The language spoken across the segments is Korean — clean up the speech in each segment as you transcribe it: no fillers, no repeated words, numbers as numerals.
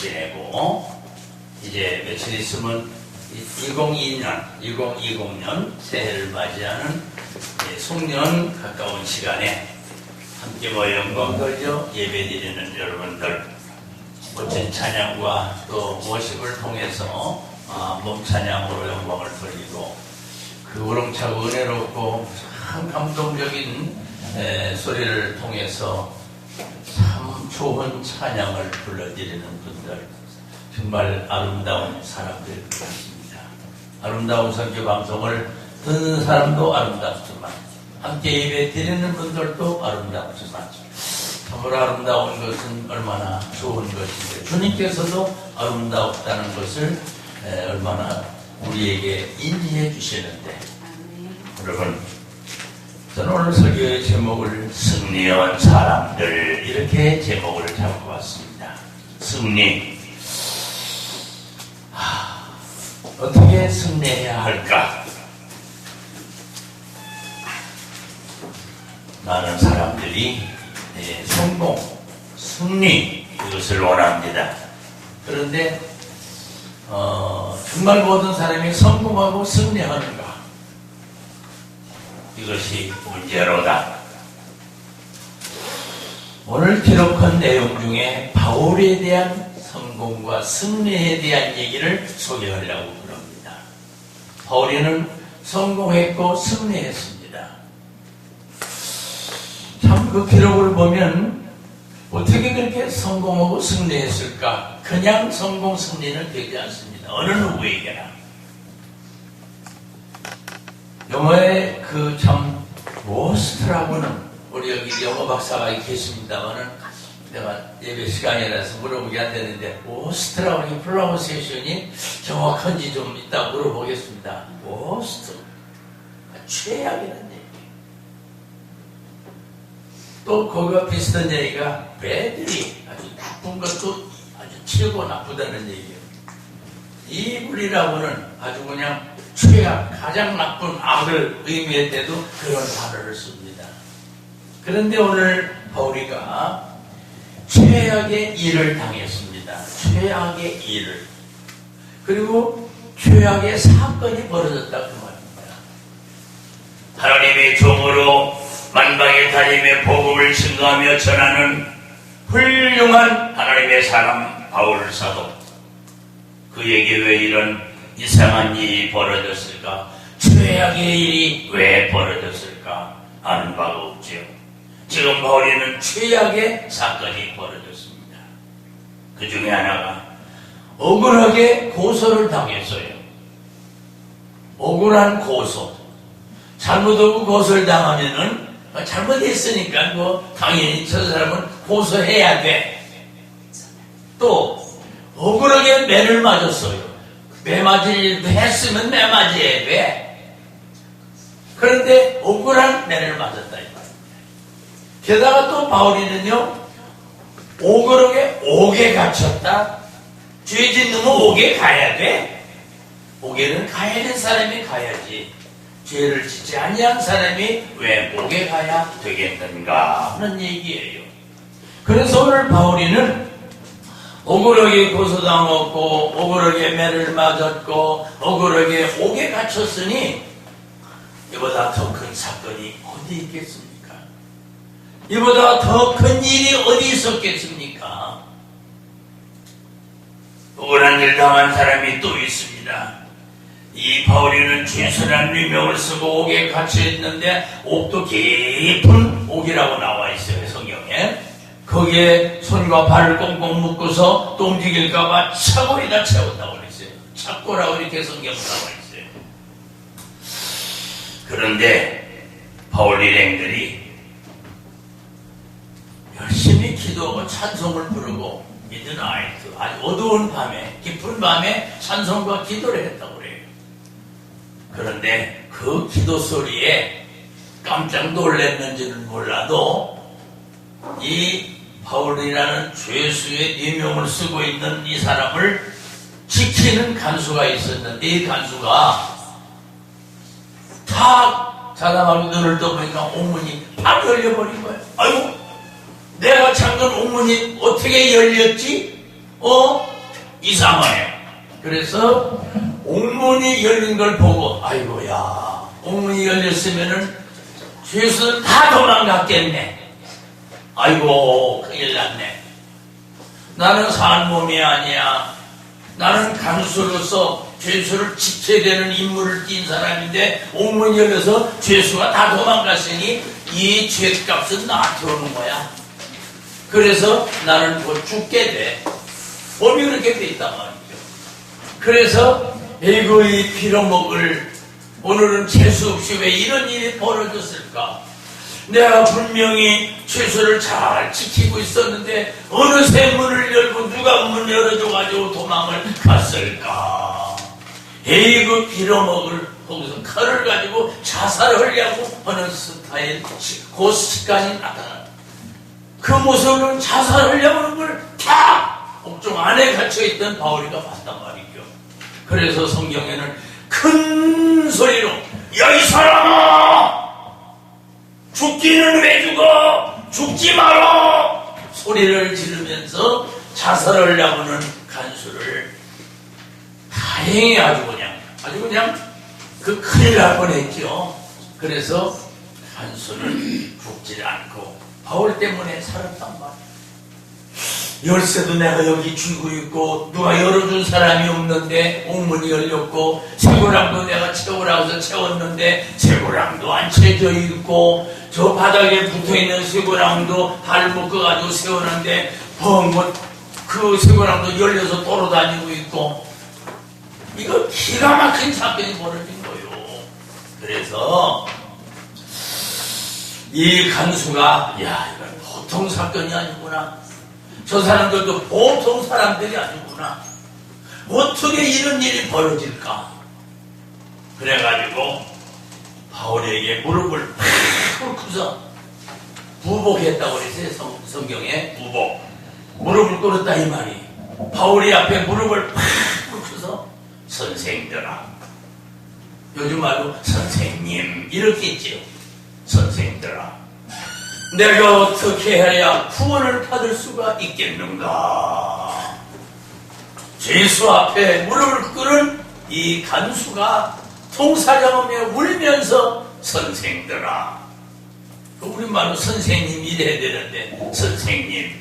지내고 이제 며칠 있으면 2020년 새해를 맞이하는 송년 가까운 시간에 함께 모여 영광 돌려 예배드리는 여러분들, 멋진 찬양과 또 워십을 통해서 몸 찬양으로 영광을 돌리고 그 우렁차고 은혜롭고 참 감동적인 소리를 통해서 참 좋은 찬양을 불러드리는 분들, 정말 아름다운 사람들 같습니다. 아름다운 선교 방송을 듣는 사람도 아름답지만 함께 예배 드리는 분들도 아름답지만 참으로 아름다운 것은 얼마나 좋은 것인데 주님께서도 아름답다는 것을 얼마나 우리에게 인지해 주시는데, 여러분, 저는 오늘 설교의 제목을 승리한 사람들, 이렇게 제목을 잡고 왔습니다. 승리. 어떻게 승리해야 할까? 많은 사람들이 성공, 승리, 이것을 원합니다. 그런데 정말 모든 사람이 성공하고 승리하는가? 이것이 문제로다. 오늘 기록한 내용 중에 바울에 대한 성공과 승리에 대한 얘기를 소개하려고 그럽니다. 바울이는 성공했고 승리했습니다. 참 그 기록을 보면 어떻게 그렇게 성공하고 승리했을까? 그냥 성공 승리는 되지 않습니다. 어느 누구에게나. 영어에 그 참 워스트라고는, 우리 여기 영어 박사가 계십니다만은 내가 예배 시간이라서 물어보기 안 되는데, 워스트라고 프로나운세이션이 정확한지 좀 이따 물어보겠습니다. 워스트, 최악이라는 얘기. 또 거기와 비슷한 얘기가 배들이, 아주 나쁜 것도 아주 최고 나쁘다는 얘기예요. 이불이라고는 아주 그냥 최악, 가장 나쁜 악을 의미할 때도 그런 단어를 씁니다. 그런데 오늘 바울이가 최악의 일을 당했습니다. 최악의 일을. 그리고 최악의 사건이 벌어졌다 그 말입니다. 하나님의 종으로 만방의 다림의 복음을 증거하며 전하는 훌륭한 하나님의 사람 바울 사도, 그에게 왜 이런 이상한 일이 벌어졌을까? 최악의 일이 왜 벌어졌을까? 아는 바가 없지요. 지금 바울이는 최악의 사건이 벌어졌습니다. 그 중에 하나가 억울하게 고소를 당했어요. 억울한 고소. 잘못하고 고소를 당하면은 잘못했으니까 뭐 당연히 저 사람은 고소해야 돼. 또 억울하게 매를 맞았어요. 매 맞을 일도 했으면 매 맞아야 돼. 그런데 억울한 매를 맞았다 이 말입니다. 게다가 또 바울이는요, 억울하게 옥에 갇혔다. 죄 짓는 옥에 가야 돼. 옥에는 가야 되는 사람이 가야지. 죄를 짓지 아니한 사람이 왜 옥에 가야 되겠는가 하는 얘기예요. 그래서 오늘 바울이는 억울하게 고소당했고, 억울하게 매를 맞았고, 억울하게 옥에 갇혔으니 이보다 더 큰 사건이 어디 있겠습니까? 이보다 더 큰 일이 어디 있었겠습니까? 억울한 일 당한 사람이 또 있습니다. 이 바울이는 죄수라는 유명을 쓰고 옥에 갇혀있는데, 옥도 깊은 옥이라고 나와 있어요, 성경에. 거기에 손과 발을 꽁꽁 묶어서 또 움직일까봐 차고에다 채웠다고 그랬어요. 차고라고 이렇게 성경에 나와 있어요. 그런데 바울 일행들이 열심히 기도하고 찬송을 부르고 미드나이트, 아주 어두운 밤에, 깊은 밤에 찬송과 기도를 했다고 그래요. 그런데 그 기도 소리에 깜짝 놀랐는지는 몰라도 이 바울이라는 죄수의 예명을 쓰고 있는 이 사람을 지키는 간수가 있었는데, 이 간수가 탁 자다가고 눈을 떠보니까 옥문이 팍 열려버린 거예요. 아이고, 내가 잠근 옥문이 어떻게 열렸지? 이상하네. 그래서 옥문이 열린 걸 보고 아이고야, 옥문이 열렸으면은 죄수는 다 도망갔겠네. 아이고, 큰일 났네. 나는 산 몸이 아니야. 나는 간수로서 죄수를 지켜야 되는 임무를 띈 사람인데 옥문이 열려서 죄수가 다 도망갔으니 이 죄값은 나한테 오는 거야. 그래서 나는 곧 죽게 돼. 몸이 그렇게 돼 있단 말이죠. 그래서 에고의 빌어먹을, 오늘은 재수 없이 왜 이런 일이 벌어졌을까? 내가 분명히 죄수를 잘 지키고 있었는데 어느새 문을 열고 누가 문 열어줘가지고 도망을 갔을까? 에이그 빌어먹을, 거기서 칼을 가지고 자살하려고 하는 스타일, 그 시간이 나타나. 그 모습은 자살하려고 하는 걸 다 옥중 안에 갇혀있던 바울이가 봤단 말이죠. 그래서 성경에는 큰 소리로 야, 이 사람아! 죽기는 왜 죽어? 죽지 마라! 소리를 지르면서 자살하려고 하는 간수를 다행히 아주 그냥 그 큰일 날 뻔했죠. 그래서 간수는 죽지 않고 바울 때문에 살았단 말이에요. 열쇠도 내가 여기 쥐고 있고 누가 열어준 사람이 없는데 옥문이 열렸고 쇠고랑도 내가 채우라고 해서 채웠는데 쇠고랑도 안 채져 있고 저 바닥에 붙어있는 쇠고랑도 발 묶어가지고 세우는데 그 쇠고랑도 열려서 돌아다니고 있고 이거 기가 막힌 사건이 벌어진 거예요. 그래서 이 간수가 야, 이건 보통 사건이 아니구나. 저 사람들도 보통 사람들이 아니구나. 어떻게 이런 일이 벌어질까? 그래가지고 바울에게 무릎을 팍 꿇고서 부복했다고 그랬어요. 성경에 부복. 무릎을 꿇었다 이 말이. 바울이 앞에 무릎을 팍 꿇고서 선생들아. 요즘 말로 선생님 이렇게 있지요. 선생들아. 내가 어떻게 해야 구원을 받을 수가 있겠는가? 죄수 앞에 무릎을 꿇은 이 간수가 통사령하며 울면서 선생들아, 우리말로 선생님 이래야 되는데 선생님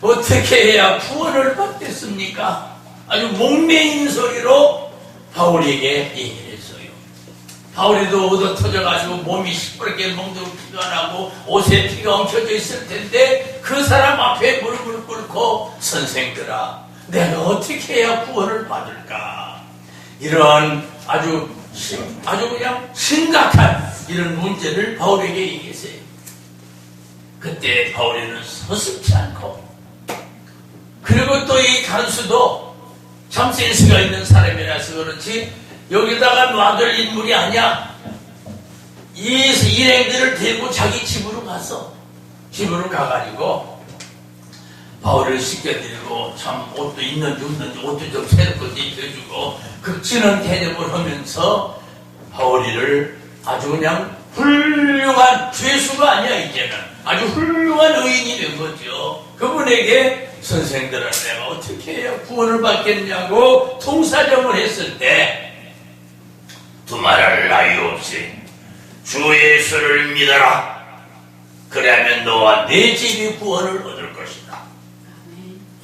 어떻게 해야 구원을 받겠습니까? 아주 목매인 소리로 바울에게 얘기를 했어요. 바울이도 얻어 터져가지고 몸이 시뻘게 멍들고 피가 나고 옷에 피가 엉켜져 있을 텐데 그 사람 앞에 무릎을 꿇고 선생들아, 내가 어떻게 해야 구원을 받을까? 이런 아주 그냥 심각한 이런 문제를 바울에게 얘기했어요. 그때 바울이는 서슴지 않고, 그리고 또 이 간수도 참 센스가 있는 사람이라서 그렇지 여기다가 놔둘 인물이 아니야. 이 일행들을 데리고 자기 집으로 갔어. 집으로 가가지고 바울을 씻겨드리고 참 옷도 있는지 없는지 옷도 좀 새롭게 입혀주고 극진한 대접을 하면서 바울이를 아주 그냥 훌륭한 죄수가 아니야. 이제는 아주 훌륭한 의인이 된 거죠. 그분에게 선생들은 내가 어떻게 해야 구원을 받겠냐고 통사정을 했을 때 두말할 나위 없이 주 예수를 믿어라. 그래야면 너와 내 집이 구원을 얻을 것이다.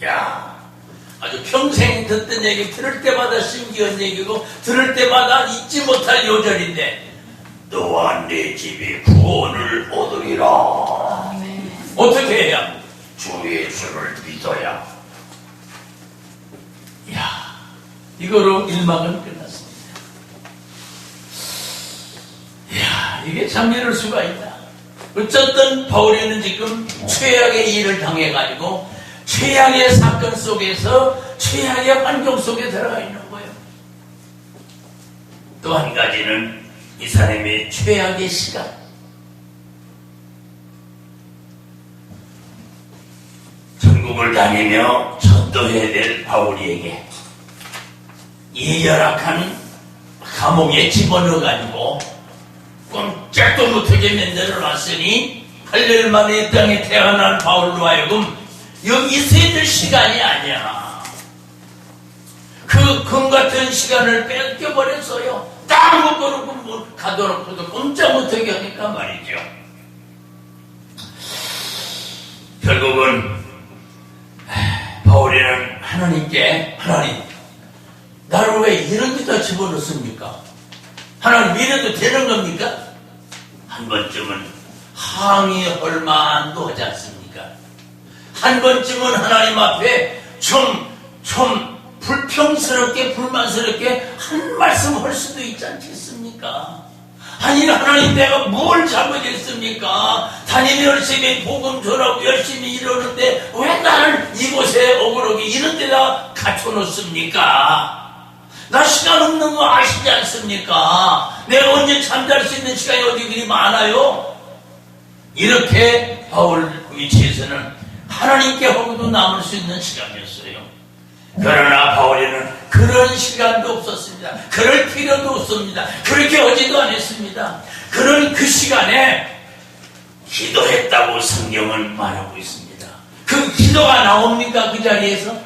야, 아주 평생 듣던 얘기, 들을 때마다 신기한 얘기고 들을 때마다 잊지 못할 요절인데 너와 내 집이 구원을 얻으리라. 어떻게 해야? 주 예수를 믿어야. 야, 이거로 일막은 끝났습니다. 이야, 이게 참 이럴 수가 있다. 어쨌든 바울이는 지금 최악의 일을 당해가지고 최악의 사건 속에서 최악의 환경 속에 들어가 있는 거예요. 또 한 가지는 이 사람의 최악의 시간. 전국을 다니며 전도해야 될 바울이에게 이 열악한 감옥에 집어넣어가지고 꼼짝도 못하게 만들어놨으니 8년 만에 이 땅에 태어난 바울로 하여금 여기 있어야 될 시간이 아니야. 같은 시간을 뺏겨버렸어요. 딱 묶어놓고 문 가둬놓고도 꼼짝 못하게 하니까 말이죠. 결국은 바울이는 하나님께, 하나님, 나를 왜 이런 데다 집어넣습니까? 하나님, 이래도 되는 겁니까? 한 번쯤은 항의할 만도 하지 않습니까? 한 번쯤은 하나님 앞에 좀 불평스럽게, 불만스럽게 한 말씀 할 수도 있지 않겠습니까? 아니, 하나님, 내가 뭘 잘못했습니까? 담임 열심히 복음 전하고 열심히 이러는데 왜 나를 이곳에 억울하게 이런 데다 갖춰놓습니까? 나 시간 없는 거 아시지 않습니까? 내가 언제 잠잘 수 있는 시간이 어디 그리 많아요? 이렇게 바울 위치에서는 하나님께 하고도 남을 수 있는 시간이었어요. 그러나 바울에는 그런 시간도 없었습니다. 그럴 필요도 없습니다. 그렇게 하지도 않았습니다. 그는 그 시간에 기도했다고 성경은 말하고 있습니다. 그 기도가 나옵니까? 그 자리에서?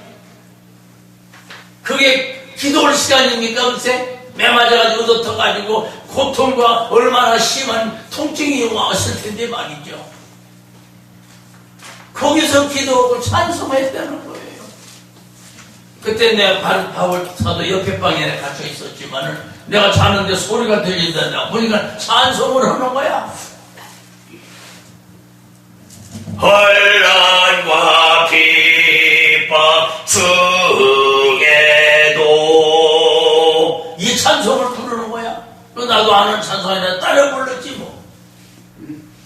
그게 기도할 시간입니까? 글쎄 매 맞아가지고 얻어터가지고 고통과 얼마나 심한 통증이 왔을 텐데 말이죠. 거기서 기도하고 찬송했다는 거예요. 그때 내가 바울 사도 옆에 방에 갇혀 있었지만은 내가 자는데 소리가 들린다. 보니까 찬송을 하는 거야. 혼란과 비법 중에도 이 찬송을 부르는 거야. 나도 아는 찬송이라 따라 불렀지 뭐.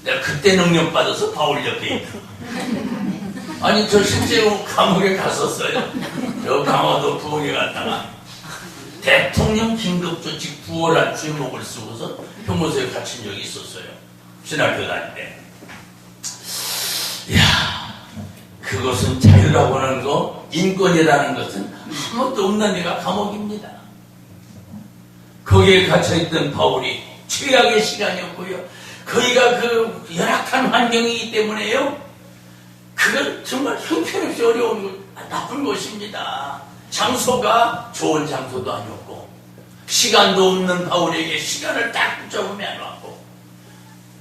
내가 그때 능력 받아서 바울 옆에 있다. 아니, 저 실제로 감옥에 갔었어요. 저 강화도 부엌에 갔다가 대통령 긴급조치 구호란 제목을 쓰고서 형무소에 갇힌 적이 있었어요. 신학교 다닐 때. 이야, 그것은 자유라고 하는 거, 인권이라는 것은 아무것도 없는 데가 감옥입니다. 거기에 갇혀있던 바울이 최악의 시간이었고요. 거기가 그 열악한 환경이기 때문에요. 그건 정말 형편없이 어려운 나쁜 것입니다. 장소가 좋은 장소도 아니었고 시간도 없는 바울에게 시간을 딱 붙잡으면 안 왔고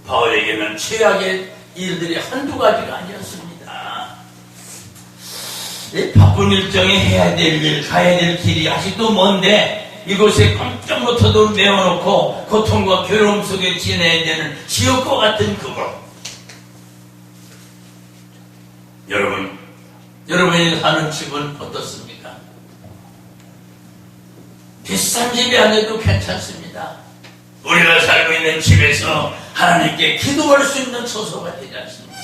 바울에게는 최악의 일들이 한두 가지가 아니었습니다. 바쁜 일정에 해야 될 일, 가야 될 길이 아직도 먼데 이곳에 깜짝 못해도 메워놓고 고통과 괴로움 속에 지내야 되는 지옥과 같은 그곳. 여러분이 사는 집은 어떻습니까? 비싼 집이 아니어도 괜찮습니다. 우리가 살고 있는 집에서 하나님께 기도할 수 있는 처소가 되지 않습니까?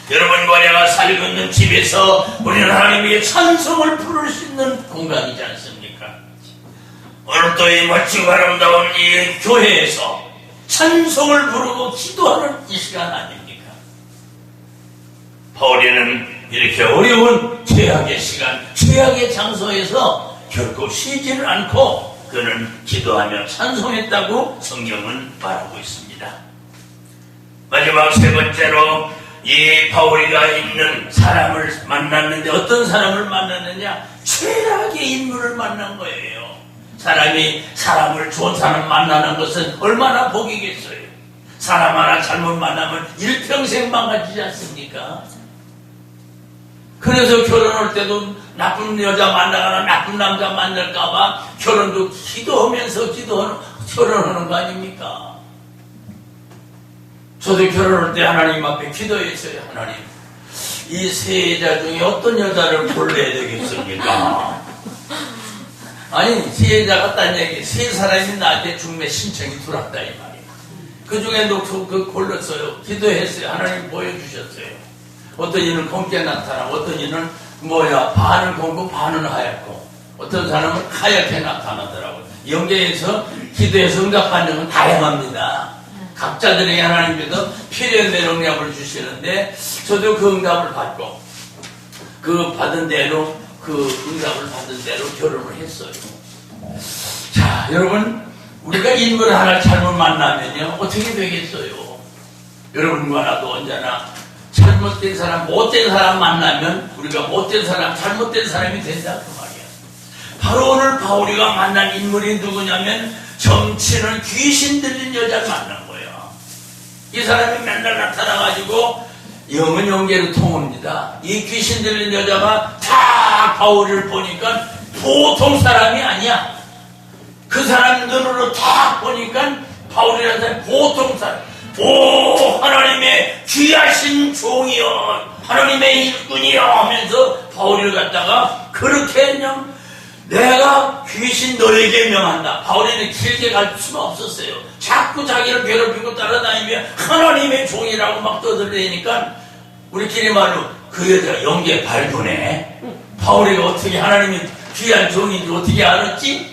여러분과 내가 살고 있는 집에서 우리는 하나님에게 찬송을 부를 수 있는 공간이지 않습니까? 오늘도 이 멋지고 아름다운 이 교회에서 찬송을 부르고 기도하는 이 시간 아닙니까? 바울이는 이렇게 어려운 최악의 시간, 최악의 장소에서 결코 쉬지를 않고 그는 기도하며 찬송했다고 성경은 말하고 있습니다. 마지막 세 번째로 이 바울이가 있는 사람을 만났는데 어떤 사람을 만났느냐? 최악의 인물을 만난 거예요. 사람이 사람을 좋은 사람 만나는 것은 얼마나 복이겠어요. 사람 하나 잘못 만나면 일평생 망가지지 않습니까? 그래서 결혼할 때도 나쁜 여자 만나거나 나쁜 남자 만날까봐 결혼도 기도하면서 결혼하는 거 아닙니까? 저도 결혼할 때 하나님 앞에 기도했어요. 하나님, 이 세 여자 중에 어떤 여자를 골라야 되겠습니까? 아니, 세 여자가 딴 얘기, 세 사람이 나한테 중매 신청이 들어왔다 이 말이에요. 그 중에도 그 골랐어요. 기도했어요. 하나님 보여주셨어요. 어떤 이는 검게 나타나고 어떤 이는 반은 검고 반은 하얗고 어떤 사람은 하얗게 나타나더라고요. 영계에서 기도해서 응답하는 건 다양합니다. 각자들에게 하나님께서 필요한 대로 응답을 주시는데 저도 그 응답을 받고 그 받은 대로 그 응답을 받은 대로 결혼을 했어요. 자, 여러분, 우리가 인물을 하나 잘못 만나면요 어떻게 되겠어요? 여러분과 나도 언제나 잘못된 사람, 못된 사람 만나면 우리가 못된 사람, 잘못된 사람이 된다 그 말이야. 바로 오늘 바울이가 만난 인물이 누구냐면 점치는 귀신 들린 여자를 만난 거예요. 이 사람이 맨날 나타나가지고 영은 영계로 통합니다. 이 귀신 들린 여자가 다 바울을 보니까 보통 사람이 아니야. 그 사람 눈으로 딱 보니까 바울이라는 사람이 보통 사람. 오, 하나님의 귀하신 종이여, 하나님의 일꾼이여 하면서 바울을 갖다가 그렇게 그냥 내가 귀신 너에게 명한다. 바울이는 길게 갈 수가 없었어요. 자꾸 자기를 괴롭히고 따라다니며 하나님의 종이라고 막 떠들리니까 우리끼리 말로 그 여자가 영계 발부네. 바울이가 어떻게 하나님의 귀한 종인지 어떻게 알았지?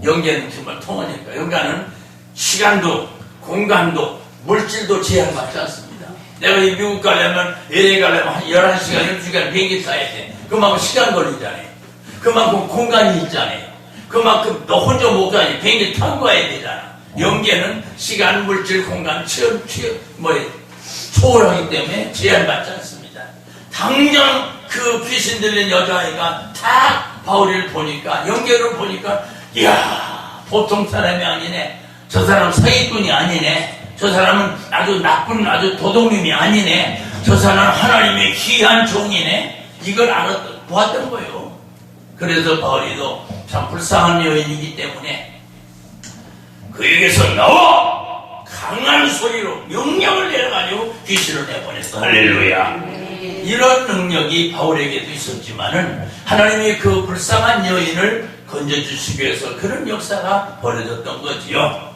영계는 정말 통하니까. 영계는 시간도 공간도 물질도 제한받지 않습니다. 내가 이 미국 가려면 LA 가려면 한 11시간 12시간 비행기 타야 돼. 그만큼 시간 걸리잖아요. 그만큼 공간이 있잖아요. 그만큼 너 혼자 못 가니 비행기 타고 가야 되잖아. 영계는 시간, 물질, 공간, 초월하기 때문에 제한받지 않습니다. 당장 그 귀신 들린 여자아이가 딱 바울이를 보니까, 영계를 보니까, 이야, 보통 사람이 아니네. 저 사람 사기꾼이 아니네. 저 사람은 아주 나쁜 아주 도둑님이 아니네. 저 사람은 하나님의 귀한 종이네. 이걸 보았던 거예요. 그래서 바울이도 참 불쌍한 여인이기 때문에 그에게서 나와! 강한 소리로 명령을 내려가지고 귀신을 내보냈어. 할렐루야. 이런 능력이 바울에게도 있었지만은 하나님이 그 불쌍한 여인을 건져주시기 위해서 그런 역사가 벌어졌던 거지요.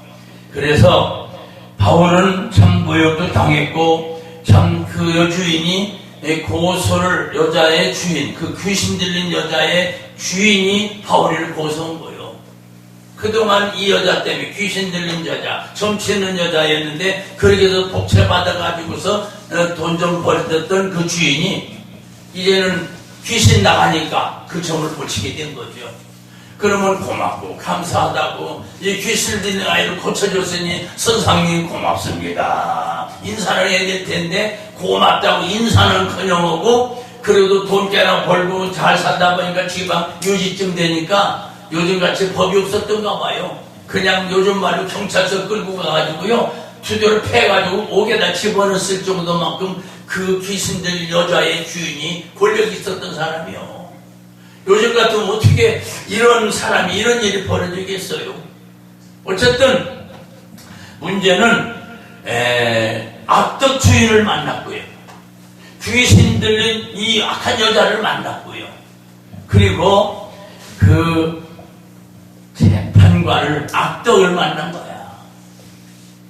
그래서 바울은 참 모욕도 당했고 참 그 여주인이 고소를 여자의 주인, 그 귀신 들린 여자의 주인이 바울이를 고소한 거예요. 그동안 이 여자 때문에 귀신 들린 여자, 점치는 여자였는데 그렇게 해서 복채받아가지고서 돈 좀 벌었던 그 주인이 이제는 귀신 나가니까 그 점을 붙이게 된 거죠. 그러면 고맙고 감사하다고 이 귀신 들린 아이를 고쳐줬으니 선생님 고맙습니다. 인사를 해야 될 텐데 고맙다고 인사는커녕 하고 그래도 돈 꽤나 벌고 잘 살다 보니까 지방 유지증 되니까 요즘같이 법이 없었던가 봐요. 그냥 요즘 말로 경찰서 끌고 가가지고요 투표를 패가지고 옥에다 집어넣었을 정도만큼 그 귀신들 여자의 주인이 권력이 있었던 사람이요. 요즘 같으면 어떻게 이런 사람이 이런 일이 벌어지겠어요. 어쨌든 문제는 악덕 주인을 만났고요. 귀신 들린 이 악한 여자를 만났고요. 그리고 그 재판관을 악덕을 만난 거야.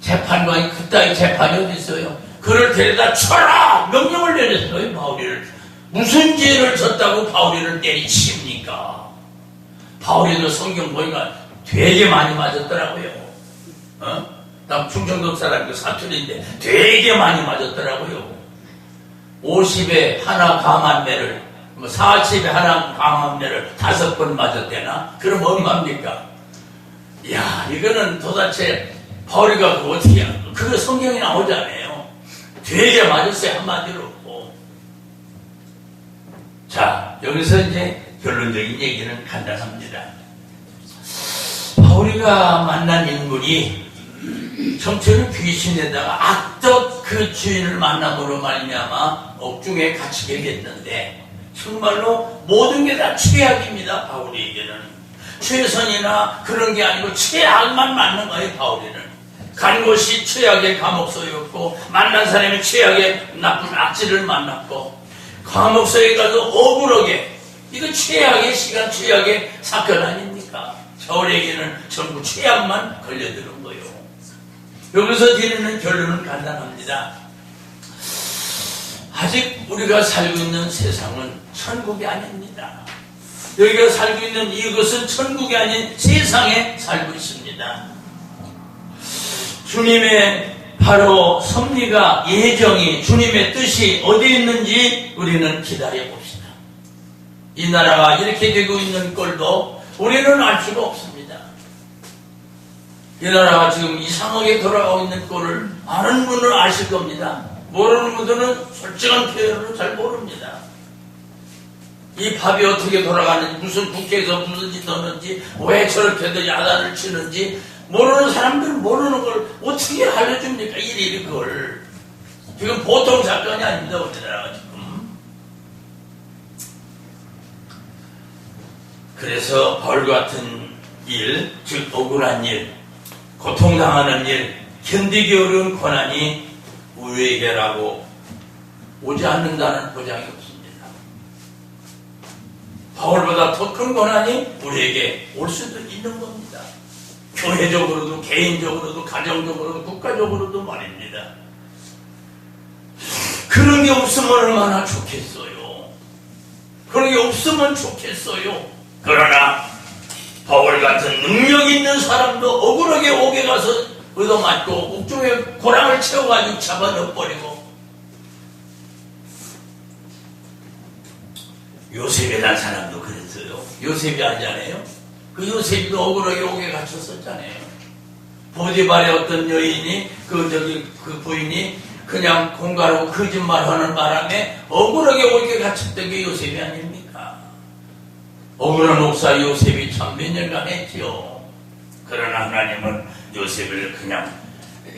재판관이 그따위 재판이 어디 있어요. 그를 데려다 쳐라! 명령을 내렸어요. 바울이를. 무슨 죄를 졌다고 바울이를 때리칩니까? 바울이도 성경 보니까 되게 많이 맞았더라고요. 나 충청도 사람 그 사투리인데 되게 많이 맞았더라고요. 50에 하나 강한매를 40에 하나 강한매를 5번 맞았대나? 그럼 얼마입니까? 이야, 이거는 도대체 바울이가 그거 어떻게 하는 거? 그거 성경에 나오잖아요. 되게 맞았어요, 한마디로. 자, 여기서 이제 결론적인 얘기는 간단합니다. 바울이가 만난 인물이 정체는 귀신에다가 악덕 그 주인을 만남으로 말미암아 옥중에 갇히게 됐는데 정말로 모든 게 다 최악입니다. 바울에게는 최선이나 그런 게 아니고 최악만 만난 거예요. 바울이는 간 곳이 최악의 감옥소였고 만난 사람이 최악의 나쁜 악질을 만났고 감옥소에 가서 억울하게 이거 최악의 시간 최악의 사건 아닙니까? 저에게는 전부 최악만 걸려드는 거예요. 여기서 드리는 결론은 간단합니다. 아직 우리가 살고 있는 세상은 천국이 아닙니다. 여기가 살고 있는 이것은 천국이 아닌 세상에 살고 있습니다. 주님의 바로 섭리가 예정이 주님의 뜻이 어디 있는지 우리는 기다려봅시다. 이 나라가 이렇게 되고 있는 꼴도 우리는 알 수가 없습니다. 이 나라가 지금 이상하게 돌아가고 있는 꼴을 아는 분은 아실 겁니다. 모르는 분들은 솔직한 표현으로 잘 모릅니다. 이 밥이 어떻게 돌아가는지, 무슨 국회에서 무슨 짓 하는지, 왜 저렇게들 야단을 치는지 모르는 사람들은 모르는 걸 어떻게 알려줍니까? 일일이 그걸. 지금 보통 사건이 아닙니다, 우리나라가 지금. 그래서 벌 같은 일, 즉 억울한 일, 고통당하는 일, 견디기 어려운 고난이 우리에게라고 오지 않는다는 보장이 없습니다. 바울보다 더 큰 고난이 우리에게 올 수도 있는 겁니다. 교회적으로도 개인적으로도 가정적으로도 국가적으로도 말입니다. 그런 게 없으면 얼마나 좋겠어요. 그런 게 없으면 좋겠어요. 그러나 바울 같은 능력 있는 사람도 억울하게 옥에 가서 얻어맞고 옥중에 고랑을 채워가지고 잡아넣어버리고, 요셉이라는 사람도 그랬어요. 요셉이 아니잖아요. 그 요셉도 억울하게 옥에 갇혔었잖아요. 보디발의 어떤 여인이 그 부인이 그냥 공갈하고 거짓말하는 바람에 억울하게 옥에 갇혔던 게 요셉이 아닙니까? 억울한 옥사 요셉이 참 몇 년간 했지요. 그러나 하나님은 요셉을 그냥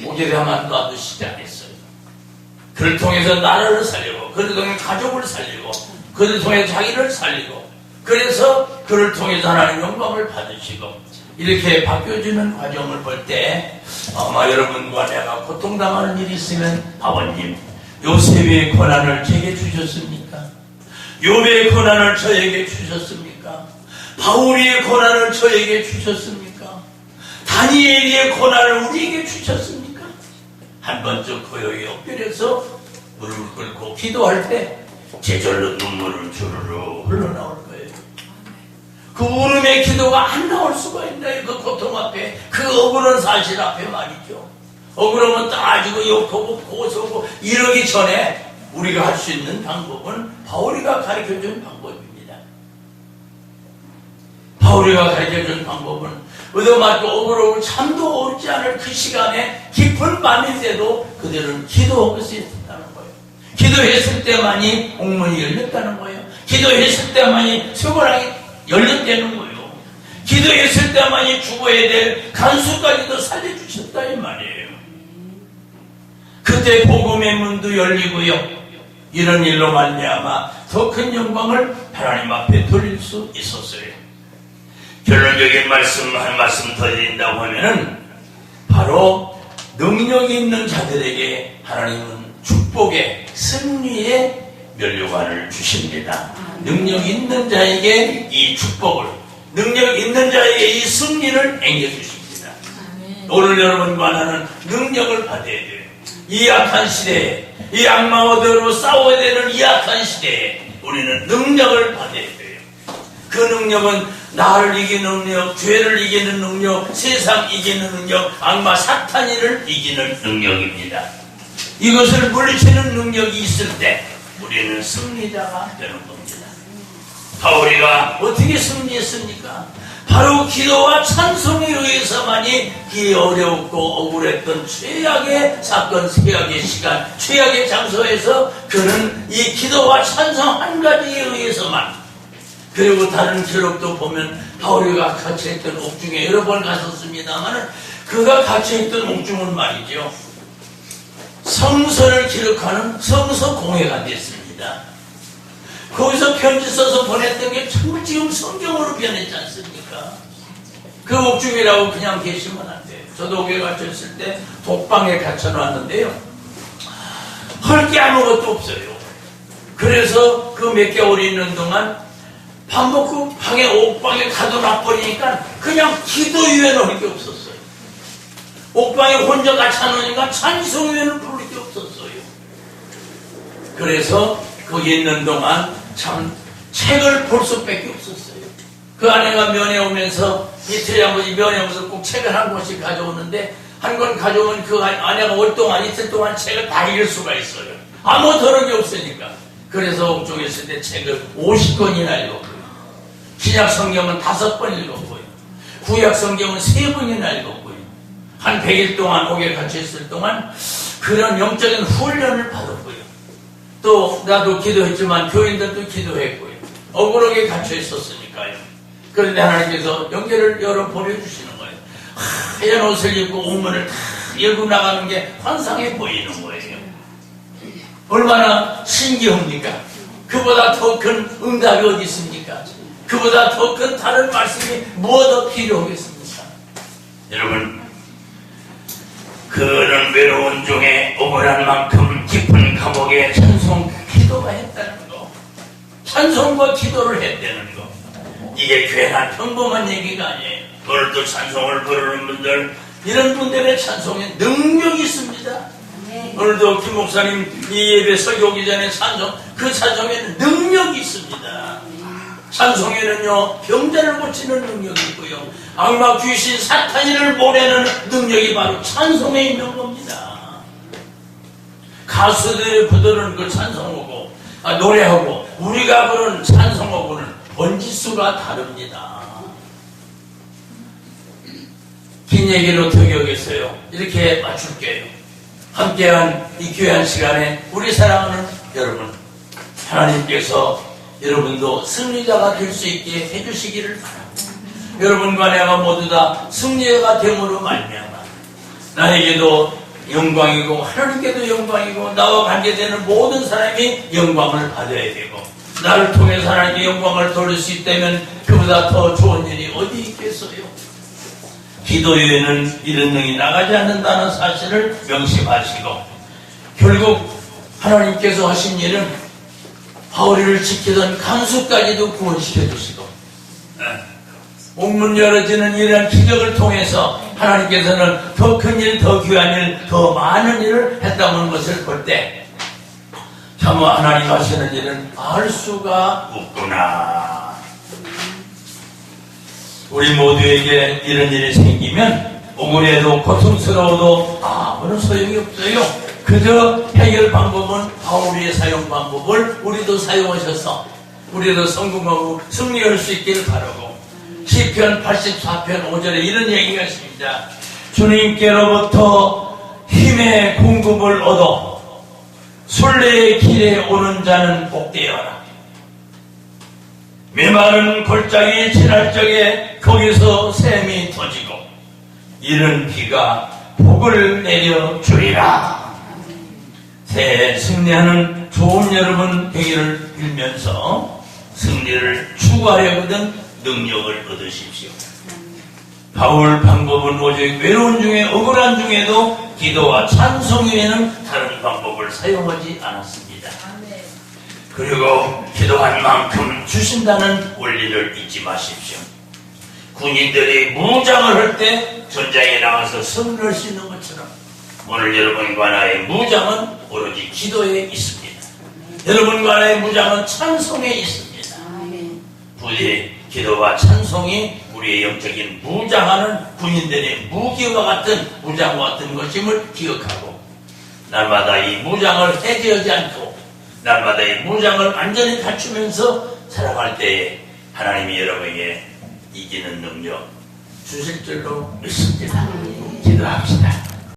옥에 가만 놔두시지 않았어요. 그를 통해서 나라를 살리고, 그를 통해 가족을 살리고, 그를 통해 자기를 살리고, 그래서 그를 통해서 하나님 영광을 받으시고, 이렇게 바뀌어지는 과정을 볼 때 아마 여러분과 내가 고통당하는 일이 있으면, 아버님 요셉의 고난을 제게 주셨습니까? 욥의 고난을 저에게 주셨습니까? 바울의 고난을 저에게 주셨습니까? 다니엘의 고난을 우리에게 주셨습니까? 한 번쯤 고요히 엎드려서 무릎을 꿇고 기도할 때 제절로 눈물을 주르르 흘러나올 거예요. 그 울음의 기도가 안 나올 수가 있나요? 그 고통 앞에, 그 억울한 사실 앞에 말이죠. 억울하면 따지고 욕하고 고소하고 이러기 전에 우리가 할 수 있는 방법은 바울이가 가르쳐준 방법입니다. 바울이가 가르쳐준 방법은 얻어맞고 억울하고 참도 어렵지 않을 그 시간에 깊은 밤인데도 그들은 기도하고 있었다는 거예요. 기도했을 때만이 옥문이 열렸다는 거예요. 기도했을 때만이 쇠고랑이 열렸다는 거예요. 기도했을 때만이 죽어야 될 간수까지도 살려주셨다 이 말이에요. 그때 복음의 문도 열리고요. 이런 일로 말미암아 더 큰 영광을 하나님 앞에 돌릴 수 있었어요. 결론적인 말씀 한 말씀 더 드린다고 하면은 바로 능력이 있는 자들에게 하나님은 축복의 승리의 면류관을 주십니다. 능력 있는 자에게 이 축복을, 능력 있는 자에게 이 승리를 앵겨주십니다. 오늘 여러분과 나는 능력을 받아야 돼요. 이 악한 시대에, 이 악마와대로 싸워야 되는 이 악한 시대에 우리는 능력을 받아야 돼요. 그 능력은 나를 이기는 능력, 죄를 이기는 능력, 세상 이기는 능력, 악마 사탄이를 이기는 능력입니다. 이것을 물리치는 능력이 있을 때 우리는 승리자가 되는 겁니다. 바울이가 어떻게 승리했습니까? 바로 기도와 찬송에 의해서만이 이 어렵고 억울했던 최악의 사건, 최악의 시간, 최악의 장소에서 그는 이 기도와 찬송 한 가지에 의해서만, 그리고 다른 기록도 보면 바울이가 갇혀있던 옥중에 여러 번 갔었습니다만 그가 갇혀있던 옥중은 말이죠, 성서를 기록하는 성서공회가 됐습니다. 거기서 편지 써서 보냈던 게 정말 지금 성경으로 변했지 않습니까? 그 옥중이라고 그냥 계시면 안 돼요. 저도 옥에 갇혔을 때 독방에 갇혀놨는데요, 할 게 아무것도 없어요. 그래서 그 몇 개월 있는 동안 밥 먹고 방에 옥방에 가둬놔버리니까 그냥 기도 이외에는 할 게 없었어요. 옥방에 혼자 갇혀놓으니까 찬송 이외에는 부를 게 없었어요. 그래서 거기 있는 동안 참 책을 볼 수밖에 없었어요. 그 아내가 면회 오면서 이틀에 한 번씩 면회 오면서 꼭 책을 한 권씩 가져오는데, 한 권 가져오면 그 아내가 올 동안 이틀 동안 책을 다 읽을 수가 있어요. 아무 더러운 게 없으니까. 그래서 옥중에 있을 때 책을 50권이나 읽었고요. 신약 성경은 5번 읽었고요. 구약 성경은 3번이나 읽었고요. 한 100일 동안 옥에 갇혀있을 동안 그런 영적인 훈련을 받았고요. 또 나도 기도했지만 교인들도 기도했고요. 억울하게 갇혀 있었으니까요. 그런데 하나님께서 연결을 열어 보내주시는 거예요. 하얀 옷을 입고 옥문을 다 열고 나가는 게 환상해 보이는 거예요. 얼마나 신기합니까? 그보다 더 큰 응답이 어디 있습니까? 그보다 더 큰 다른 말씀이 무엇 더 필요하겠습니까? 여러분, 그런 외로운 중에 억울한 만큼 깊은 감옥에 찬송 기도가 했다는 거, 찬송과 기도를 했다는 거, 이게 괜한 평범한 얘기가 아니에요. 오늘도 찬송을 부르는 분들, 이런 분들의 찬송에 능력이 있습니다. 오늘도 김 목사님 이 예배 설교 오기 전에 찬송, 그 찬송에는 능력이 있습니다. 찬송에는요, 병자를 고치는 능력이 있고요, 악마 귀신 사탄이를 보내는 능력이 바로 찬송에 있는 겁니다. 가수들이 부르는 그 찬송하고 노래하고 우리가 부르는 찬송하고는 번지수가 다릅니다. 긴 얘기를 어떻게 하겠어요? 이렇게 맞출게요. 함께한 이 귀한 시간에 우리 사랑하는 여러분, 하나님께서 여러분도 승리자가 될 수 있게 해주시기를 바랍니다. 여러분과 내가 모두 다 승리자가 됨으로 말미암아 나에게도 영광이고 하나님께도 영광이고 나와 관계되는 모든 사람이 영광을 받아야 되고, 나를 통해서 하나님께 영광을 돌릴 수 있다면 그보다 더 좋은 일이 어디 있겠어요? 기도 외에는 이런 능이 나가지 않는다는 사실을 명심하시고, 결국 하나님께서 하신 일은 바울이를 지키던 간수까지도 구원시켜 주시고, 옥문 열어지는 이러한 기적을 통해서 하나님께서는 더 큰 일, 더 귀한 일, 더 많은 일을 했다는 것을 볼 때 참으로 하나님 하시는 일은 알 수가 없구나. 우리 모두에게 이런 일이 생기면 억울해도 고통스러워도 아무런 소용이 없어요. 그저 해결 방법은 바울의 사용 방법을 우리도 사용하셔서 우리도 성공하고 승리할 수 있기를 바라고, 시편 84편 5절에 이런 얘기가 있습니다. 주님께로부터 힘의 공급을 얻어 순례의 길에 오는 자는 복되어라. 메마른 골짜기 지날 적에 거기서 샘이 터지고 이른 비가 복을 내려 주리라. 새해 승리하는 좋은 여러분 되기를 빌면서 승리를 추구하려거든 능력을 얻으십시오. 바울 방법은 오직 외로운 중에 억울한 중에도 기도와 찬송 외에는 다른 방법을 사용하지 않았습니다. 그리고 기도한 만큼 주신다는 원리를 잊지 마십시오. 군인들이 무장을 할 때 전장에 나가서 승리할 수 있는 것처럼 오늘 여러분과 나의 무장은 오로지 기도에 있습니다. 여러분과 나의 무장은 찬송에 있습니다. 부디 기도와 찬송이 우리의 영적인 무장하는 군인들의 무기와 같은 무장과 같은 것임을 기억하고, 날마다 이 무장을 해제하지 않고 날마다 이 무장을 안전히 갖추면서 살아갈 때에 하나님이 여러분에게 이기는 능력 주실 줄로 믿습니다. 기도합시다.